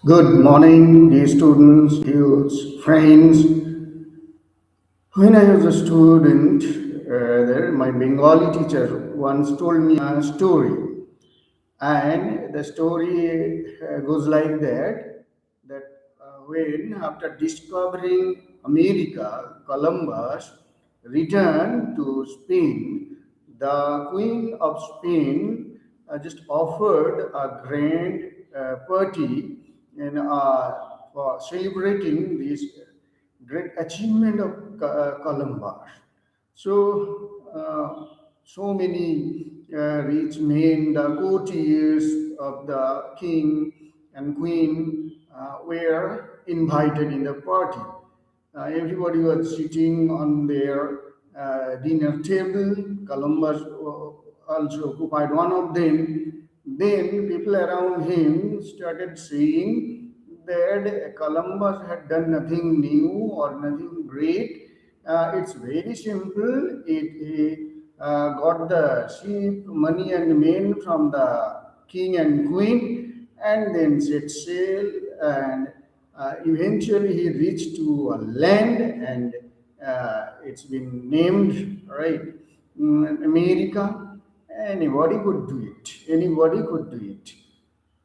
Good morning, dear students, dear friends. When I was a student, my Bengali teacher once told me a story, and the story goes like that when after discovering America, Columbus returned to Spain, the Queen of Spain just offered a grand party and for celebrating this great achievement of Columbus. So many rich men, the courtiers of the king and queen were invited in the party. Everybody was sitting on their dinner table. Columbus also occupied one of them. Then people around him started saying that Columbus had done nothing new or nothing great. It's very simple. He got the sheep, money, and men from the king and queen, and then set sail. And eventually, he reached to a land, and it's been named right America. Anybody could do it. Anybody could do it.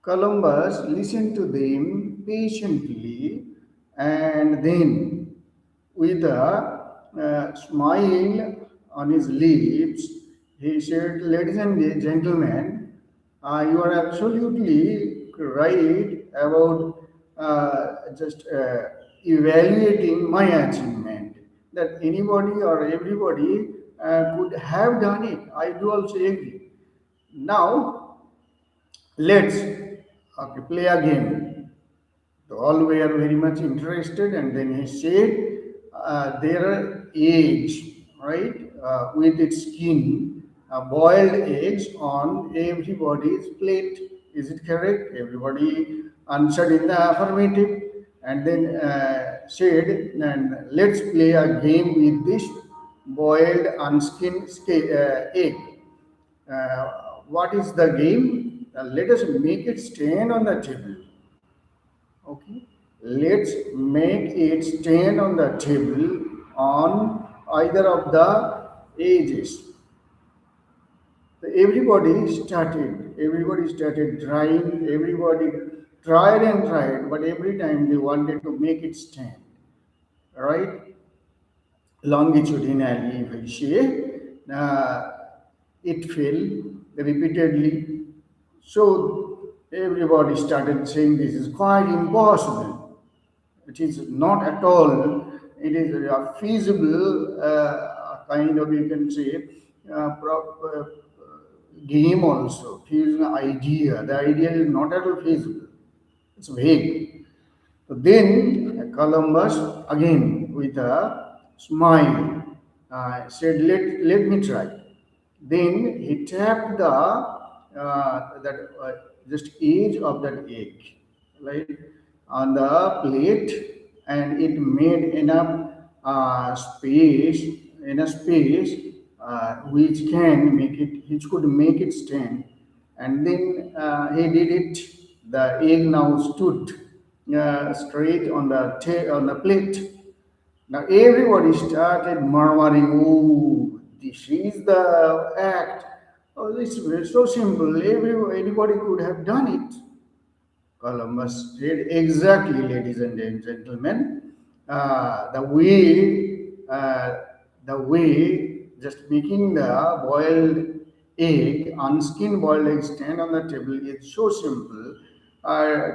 Columbus listened to them patiently, and then, with a smile on his lips, he said, "Ladies and gentlemen, you are absolutely right about just evaluating my achievement. That anybody or everybody could have done it. I do also agree. Now, let's play a game." So all were very much interested, and then he said, "There are eggs, right, with its skin, boiled eggs on everybody's plate. Is it correct?" Everybody answered in the affirmative, and then said, "And let's play a game with this boiled unskinned egg. What is the game? Let us make it stand on the table. Okay, let's make it stand on the table on either of the edges." So everybody started trying, everybody tried and tried, but every time they wanted to make it stand, right? Longitudinally, if I say, it fell repeatedly. So everybody started saying this is quite impossible. It is not at all. It is a feasible kind of, you can say, game also. Feasible idea. The idea is not at all feasible. It's vague. So then Columbus, again with a smile, said, let me try." Then he tapped the just edge of that egg, right, on the plate, and it made enough space which could make it stand. And then he did it. The egg now stood straight on the plate. Now everybody started murmuring, "Oh, this is the act. Oh, this is so simple. Anybody could have done it." Columbus did exactly, ladies and gentlemen. Uh, the way, uh, the way, just making the boiled egg, unskin boiled egg, stand on the table is so simple.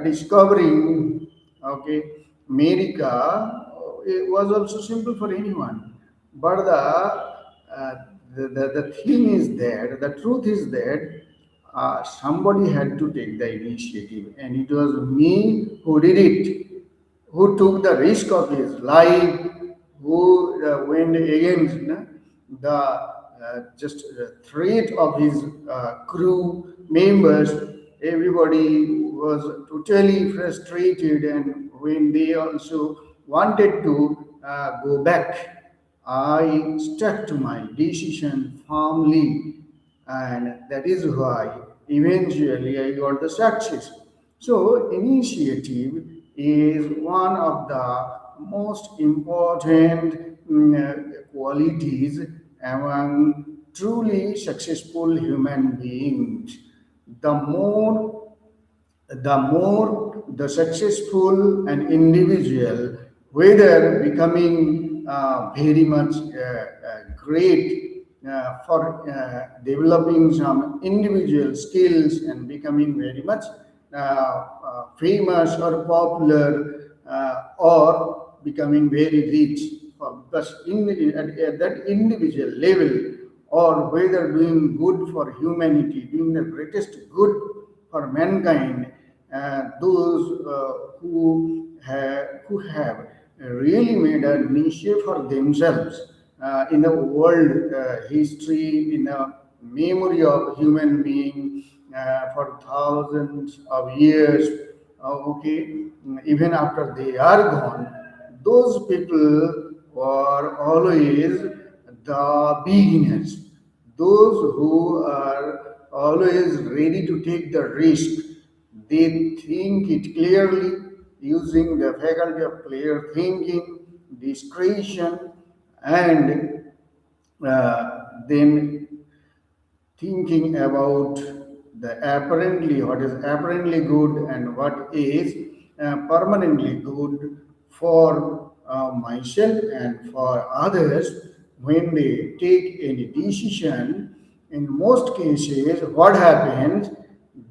Discovering, okay, America, it was also simple for anyone. But the thing is that, the truth is that somebody had to take the initiative, and it was me who did it, who took the risk of his life, who went against the just threat of his crew members. Everybody was totally frustrated, and when they also wanted to go back, I stuck to my decision firmly, and that is why eventually I got the success. So, initiative is one of the most important qualities among truly successful human beings. The more the successful an individual, whether becoming very much great developing some individual skills and becoming very much famous or popular or becoming very rich, because at that individual level, or whether doing good for humanity, doing the greatest good for mankind, those who have really made a niche for themselves in the world history, in the memory of human being for thousands of years. Okay, even after they are gone, those people were always the beginners, those who are always ready to take the risk. They think it clearly using the faculty of clear thinking, discretion, and then thinking about the apparently what is apparently good and what is permanently good for myself and for others. When they take any decision, in most cases what happens,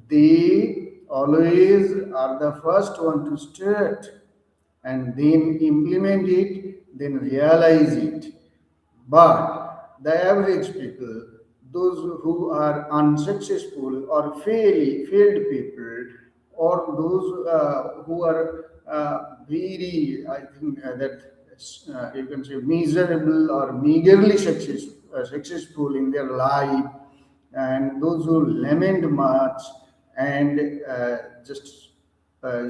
they always are the first one to start and then implement it, then realize it. But the average people, those who are unsuccessful or failed people, or those who are very, I think that you can say miserable or meagerly successful in their life, and those who lament much and just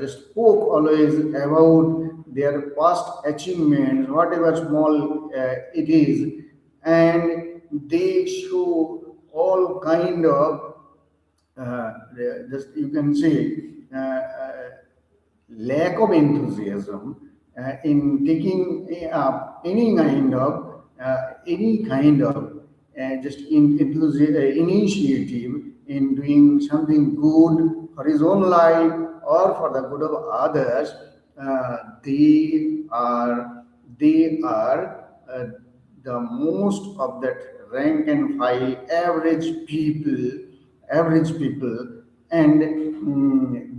spoke always about their past achievements, whatever small it is, and they show all kind of just you can say lack of enthusiasm in taking up any kind of initiative in doing something good for his own life or for the good of others. They are the most of that rank and file average people, and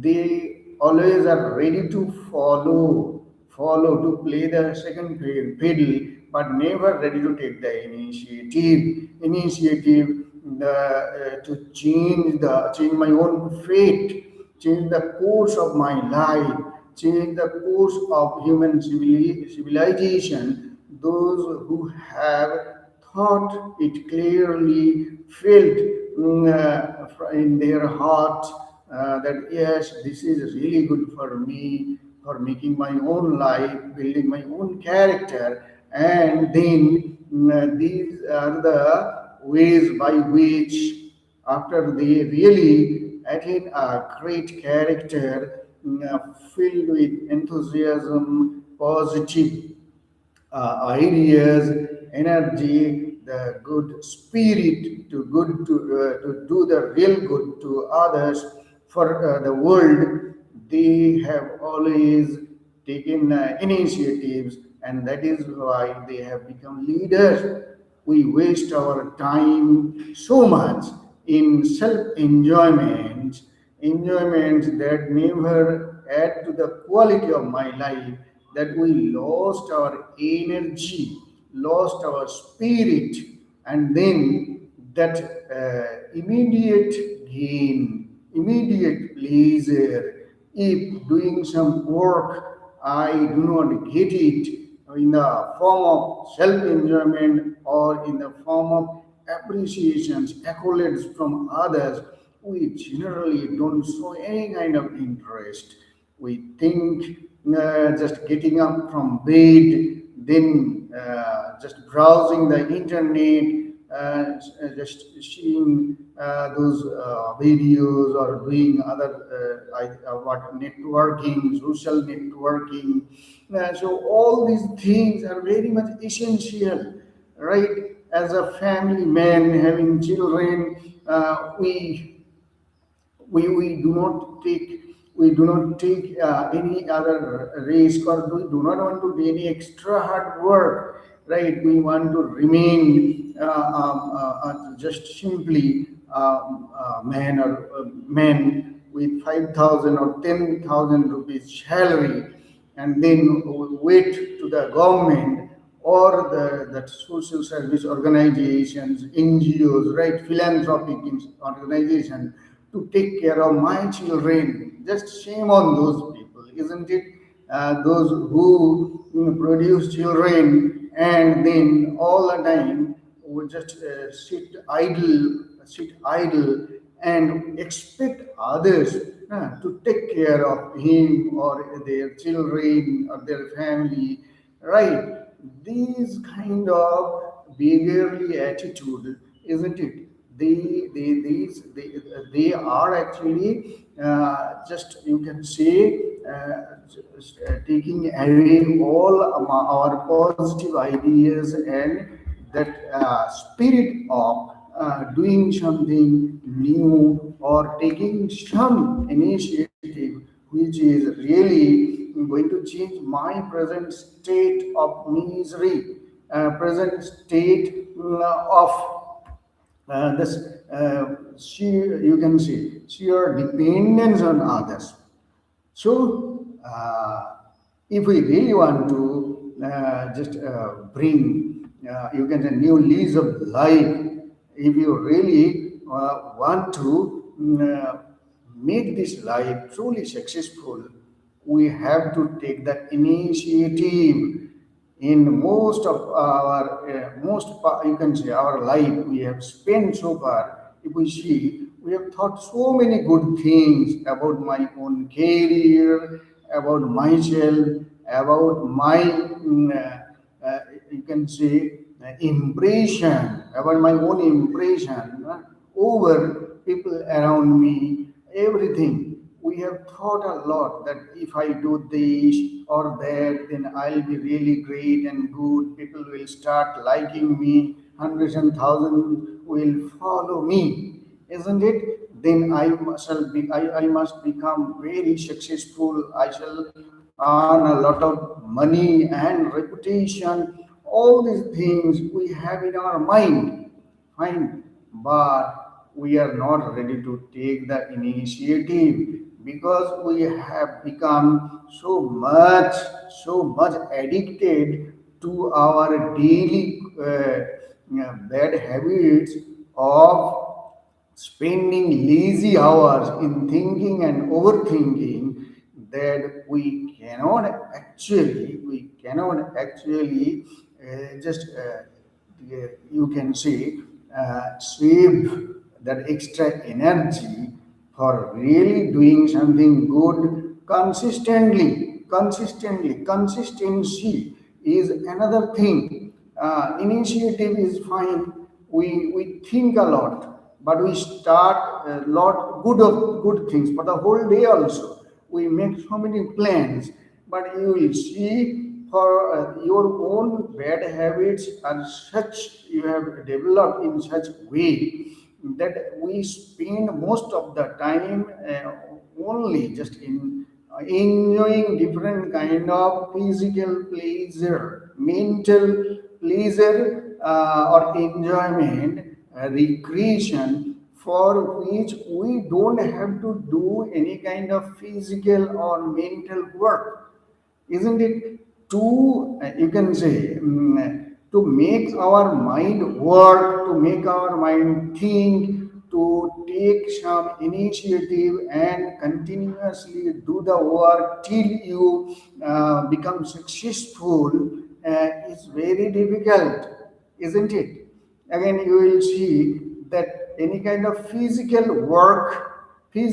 they always are ready to follow to play the second fiddle, but never ready to take the initiative to change my own fate, change the course of my life, change the course of human civilization. Those who have thought it clearly, felt in their heart that yes, this is really good for me, for making my own life, building my own character, and then these are the ways by which, after they really attain a great character filled with enthusiasm, positive ideas, energy, the good spirit to do the real good to others for the world. They have always taken initiatives, and that is why they have become leaders. We waste our time so much in self enjoyments that never add to the quality of my life, that we lost our energy, lost our spirit, and then that immediate gain, immediate pleasure. If doing some work, I do not get it in the form of self enjoyment or in the form of appreciations, accolades from others, we generally don't show any kind of interest. We think just getting up from bed, then just browsing the internet, just seeing those videos or doing other what networking, social networking. So all these things are very much essential, right? As a family man having children, we do not take any other risk, or we do not want to do any extra hard work, right? We want to remain just simply man, or man with 5,000 or 10,000 rupees salary, and then wait to the government or that social service organizations, NGOs, right, philanthropic organizations, to take care of my children. Just shame on those people, isn't it? Those who produce children and then all the time would just sit idle and expect others to take care of him or their children or their family, right? These kind of behaviorally attitude, isn't it? They are actually just, you can say, taking away all our positive ideas and that spirit of doing something new or taking some initiative which is really going to change my present state of misery, present state of this sheer, you can see, sheer dependence on others. So, if we really want to just bring, you can say, new lease of life, if you really want to make this life truly successful, we have to take the initiative. In most of our you can say our life we have spent so far, if we see, we have thought so many good things about my own career, about myself, about my you can say impression, about my own impression over people around me, everything. We have thought a lot that if I do this or that, then I'll be really great and good. People will start liking me. Hundreds and thousands will follow me, isn't it? Then I must become very successful. I shall earn a lot of money and reputation. All these things we have in our mind. Fine, but we are not ready to take the initiative because we have become so much addicted to our daily bad habits of spending lazy hours in thinking and overthinking, that we cannot actually just you can say save that extra energy for really doing something good consistently. Consistency is another thing. Initiative is fine. We think a lot, but we start a lot good things for the whole day also. We make so many plans, but you will see for your own bad habits are such, you have developed in such way that we spend most of the time only just in enjoying different kind of physical pleasure, mental pleasure, or enjoyment, recreation, for which we don't have to do any kind of physical or mental work, isn't it? To you can say to make our mind work, to make our mind think, to take some initiative and continuously do the work till you become successful is very difficult, isn't it? Again, you will see that any kind of physical work, we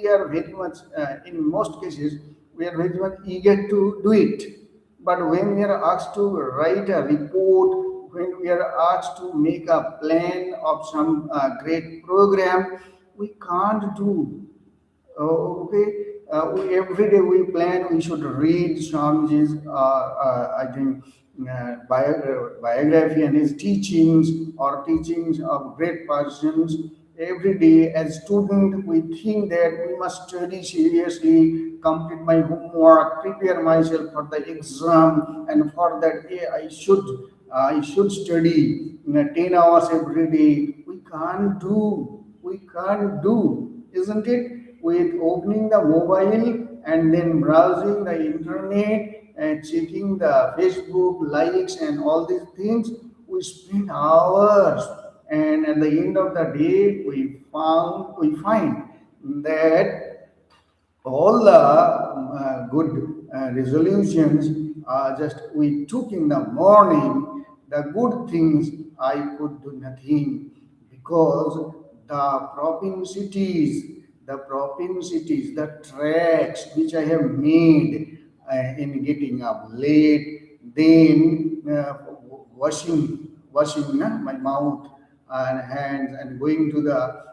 are very much, in most cases, we are very much eager to do it. But when we are asked to write a report when we are asked to make a plan of some great program, we can't do. Okay, every day we plan we should read Swamiji's, I think, biography and his teachings or teachings of great persons. Every day, as student, we think that we must study seriously, complete my homework, prepare myself for the exam, and for that day I should study 10 hours every day. We can't do, isn't it? With opening the mobile and then browsing the internet and checking the Facebook likes and all these things, we spend hours. And at the end of the day, we find that all the good resolutions just we took in the morning, the good things I could do nothing, because the tracks which I have made in getting up late, then washing my mouth and hands and going to the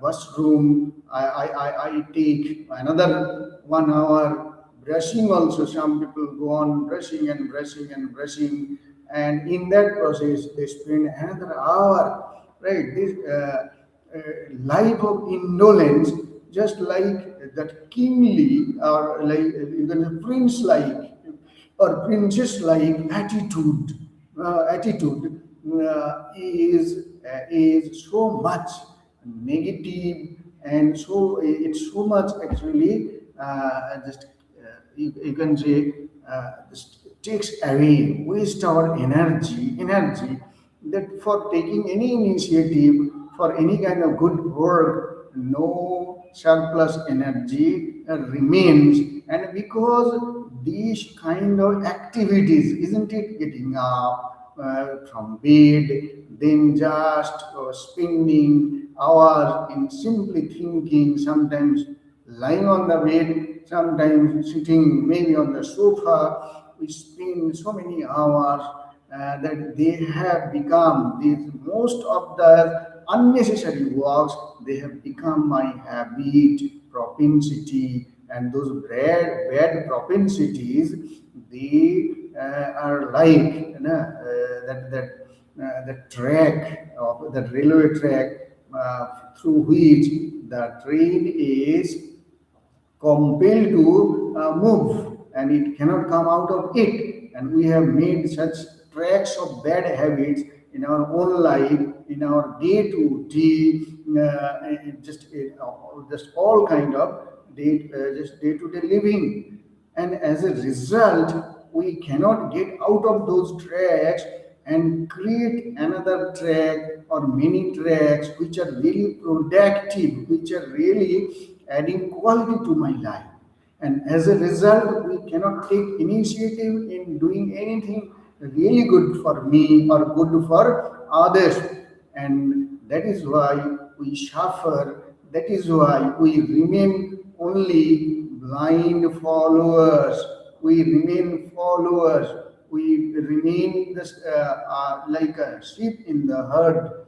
washroom. I take another 1 hour brushing also. Some people go on brushing and brushing and brushing, and in that process they spend another hour. Right? This life of indolence, just like that kingly or like you can say prince-like or princess-like attitude is so much negative, and so it's so much actually just you can say just takes away, waste our energy that for taking any initiative for any kind of good work, no surplus energy remains. And because these kind of activities, isn't it, getting up from bed, then just spending hours in simply thinking, sometimes lying on the bed, sometimes sitting maybe on the sofa, we spend so many hours that they have become these most of the unnecessary works. They have become my habit, propensity, and those bad propensities, they are like the track of the railway track through which the train is compelled to move, and it cannot come out of it. And we have made such tracks of bad habits in our own life, in our day to day, just all kind of just day to day living. And as a result, we cannot get out of those tracks and create another track or many tracks which are really productive, which are really adding quality to my life. And as a result, we cannot take initiative in doing anything really good for me or good for others. And that is why we suffer. That is why we remain only blind followers. We remain followers. We remain like a sheep in the herd.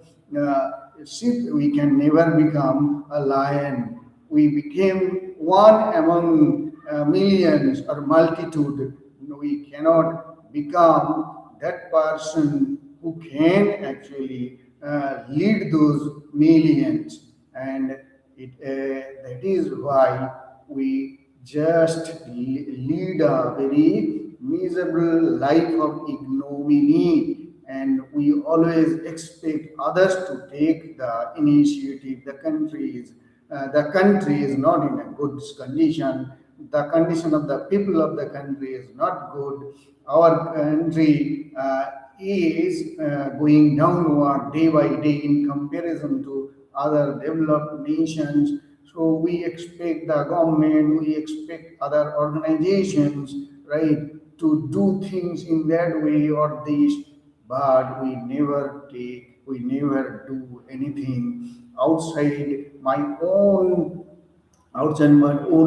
Sheep, we can never become a lion. We became one among millions or multitude. We cannot become that person who can actually lead those millions. And that is why we just lead a very miserable life of ignominy, and we always expect others to take the initiative. The country is not in a good condition. The condition of the people of the country is not good. Our country is going downward day by day in comparison to other developed nations. So we expect the government, we expect other organizations, right, to do things in that way or this, but we never do anything outside my own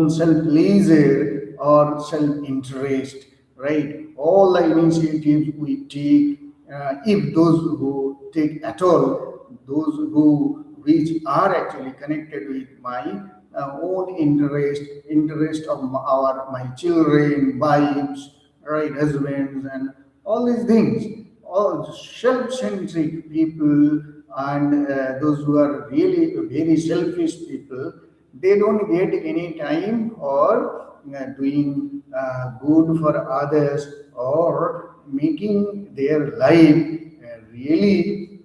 self pleasure or self interest, right? All the initiatives we take if those who take at all, those who which are actually connected with my own interest of my children, wives, right, husbands, and all these things. All self-centric people and those who are really very selfish people, they don't get any time for doing good for others or making their life really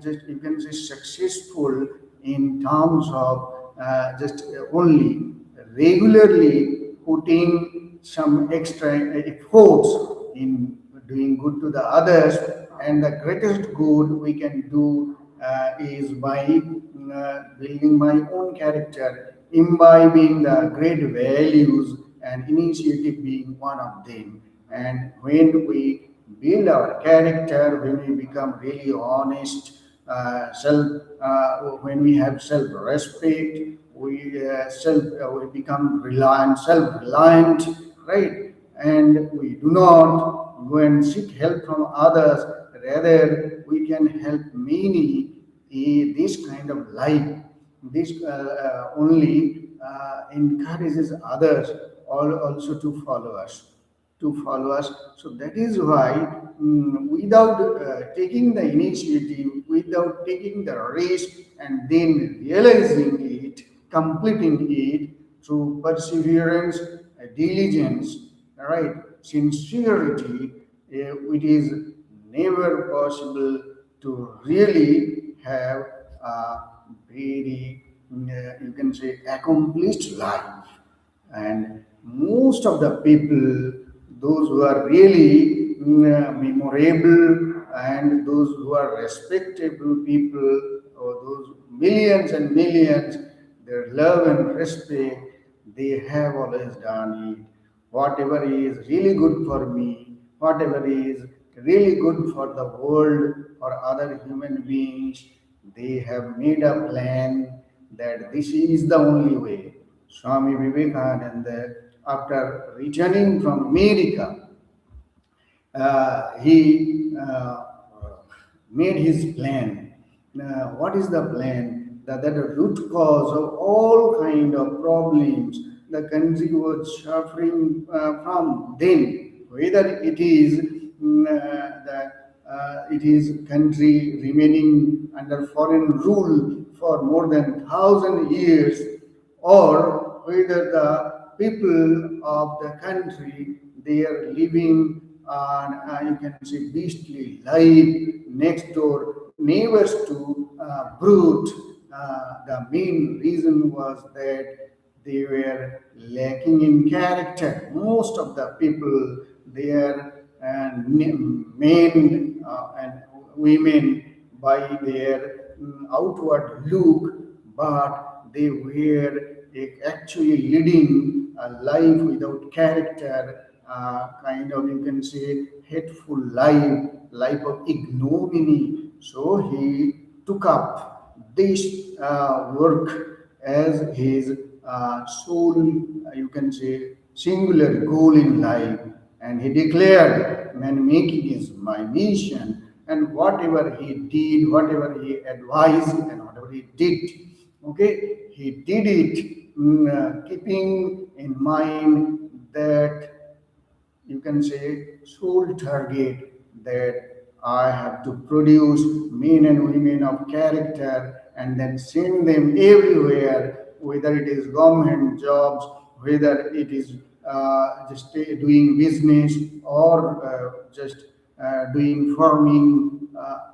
just you can say successful in terms of just only regularly putting some extra efforts in doing good to the others. And the greatest good we can do is by building my own character, imbibing the great values, and initiative being one of them. And when we build our character, when we become really honest, when we have self-respect, we become reliant, self-reliant, right? And we do not go and seek help from others. Rather, we can help many. This kind of life, this only encourages others also to follow us, So that is why, without taking the initiative, without taking the risk, and then realizing it, completing it through perseverance, diligence, right, sincerity, it is never possible to really have a very, you can say, accomplished life. And most of the people, those who are really memorable and those who are respectable people, or those millions and millions, their love and respect, they have always done it. Whatever is really good for me, whatever is really good for the world or other human beings, they have made a plan that this is the only way. Swami Vivekananda, after returning from America, he made his plan. What is the plan? That the root cause of all kind of problems the country was suffering from then, whether it is it is country remaining under foreign rule for more than 1,000 years, or whether the people of the country they are living on you can say beastly life next door neighbors to brute. The main reason was that they were lacking in character. Most of the people, they are men and women by their outward look, but they were actually leading a life without character, kind of you can say hateful life of ignominy. So he took up this work as his sole, you can say, singular goal in life. And he declared, man making is my mission. And whatever he did, whatever he advised, and whatever he did, okay, he did it keeping in mind that you can say sole target, that I have to produce men and women of character and then send them everywhere, whether it is government jobs, whether it is just doing business, or just doing farming,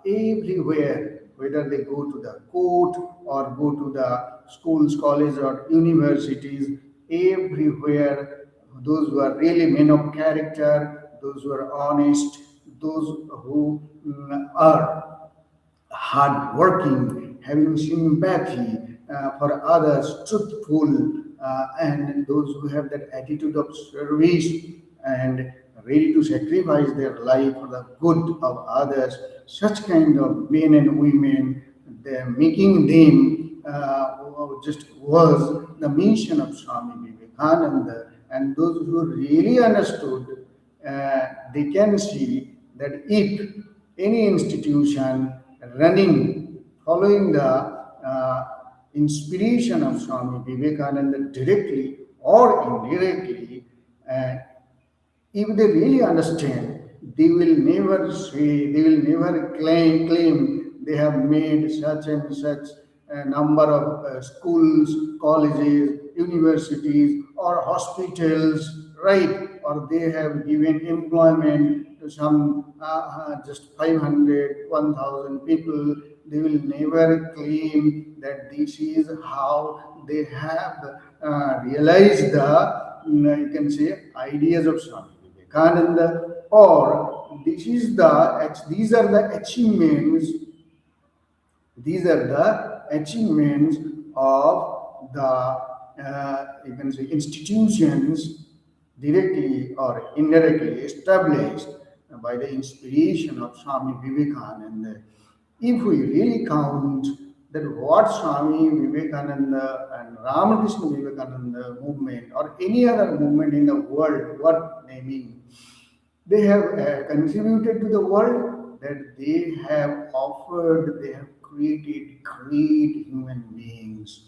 everywhere, whether they go to the court or go to the schools, colleges, or universities, everywhere, those who are really men of character, those who are honest, those who are hardworking, having sympathy for others, truthful, and those who have that attitude of service and ready to sacrifice their life for the good of others. Such kind of men and women, making them just was the mission of Swami Vivekananda. And those who really understood, they can see that if any institution running, following the inspiration of Swami Vivekananda directly or indirectly, uh, if they really understand, they will never say, they will never claim they have made such and such a number of schools, colleges, universities, or hospitals, right? Or they have given employment to some just 500, 1,000 people. They will never claim that this is how they have realized the, you can say, ideas of Swami Vivekananda, or these are the achievements, these are the achievements of the you can say institutions directly or indirectly established by the inspiration of Swami Vivekananda. If we really count that what Swami Vivekananda and Ramakrishna Vivekananda movement or any other movement in the world, what naming, they have contributed to the world, that they have offered, they have created great human beings.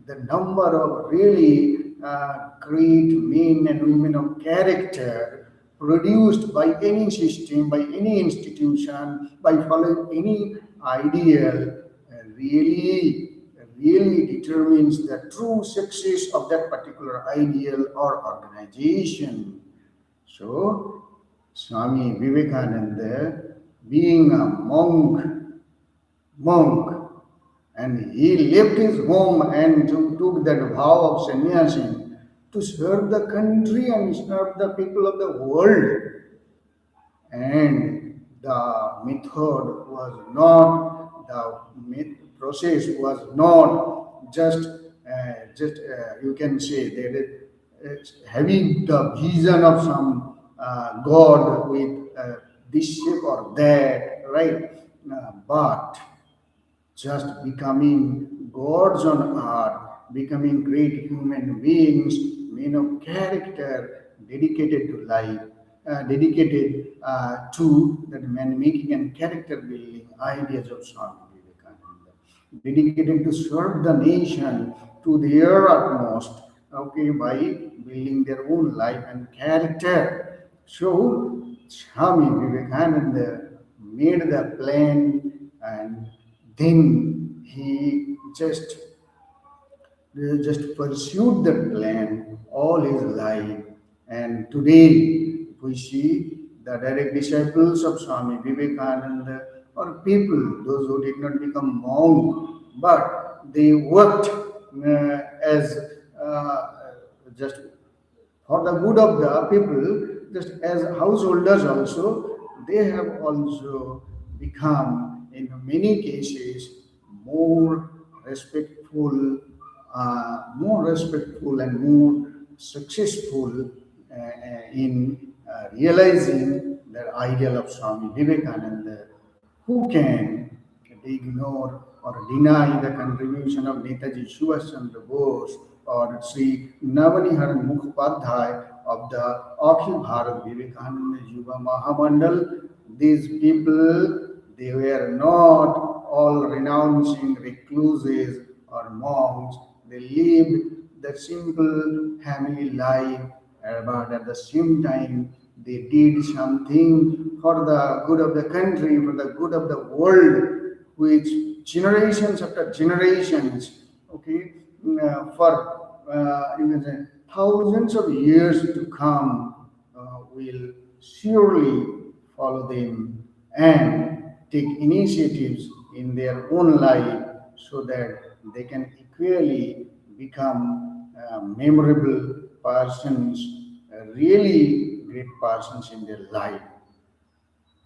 The number of really great men and women of character produced by any system, by any institution, by following any ideal, really determines the true success of that particular ideal or organization. So, Swami Vivekananda, being a monk, and he left his home and took that vow of sannyasi to serve the country and serve the people of the world. And the method was not, the process was not just you can say that having the vision of some god with this shape or that, right? But just becoming gods on earth, becoming great human beings, men of character, dedicated to life, dedicated to that man making and character building ideas of Swami Vivekananda, dedicated to serve the nation to their utmost, okay, by building their own life and character. So, Swami Vivekananda made the plan, and then he just pursued that plan all his life. And today we see the direct disciples of Swami Vivekananda, or people, those who did not become monk, but they worked as just for the good of the people, just as householders also, they have also become, in many cases, more respectful, and more successful in realizing the ideal of Swami Vivekananda. Who can ignore or deny the contribution of Netaji Subhash Chandra Bose or Sri Navaniharan Mukhopadhyay of the Akhil Bharat Vivekananda Yuva Mahamandal? These people, they were not all renouncing recluses or monks. They lived the simple family life, but at the same time, they did something for the good of the country, for the good of the world, which generations after generations, okay, for you can say thousands of years to come, will surely follow them and take initiatives in their own life so that they can equally become memorable persons, really great persons in their life.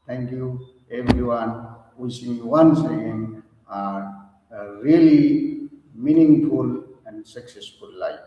Thank you, everyone. Wishing you once again a really meaningful and successful life.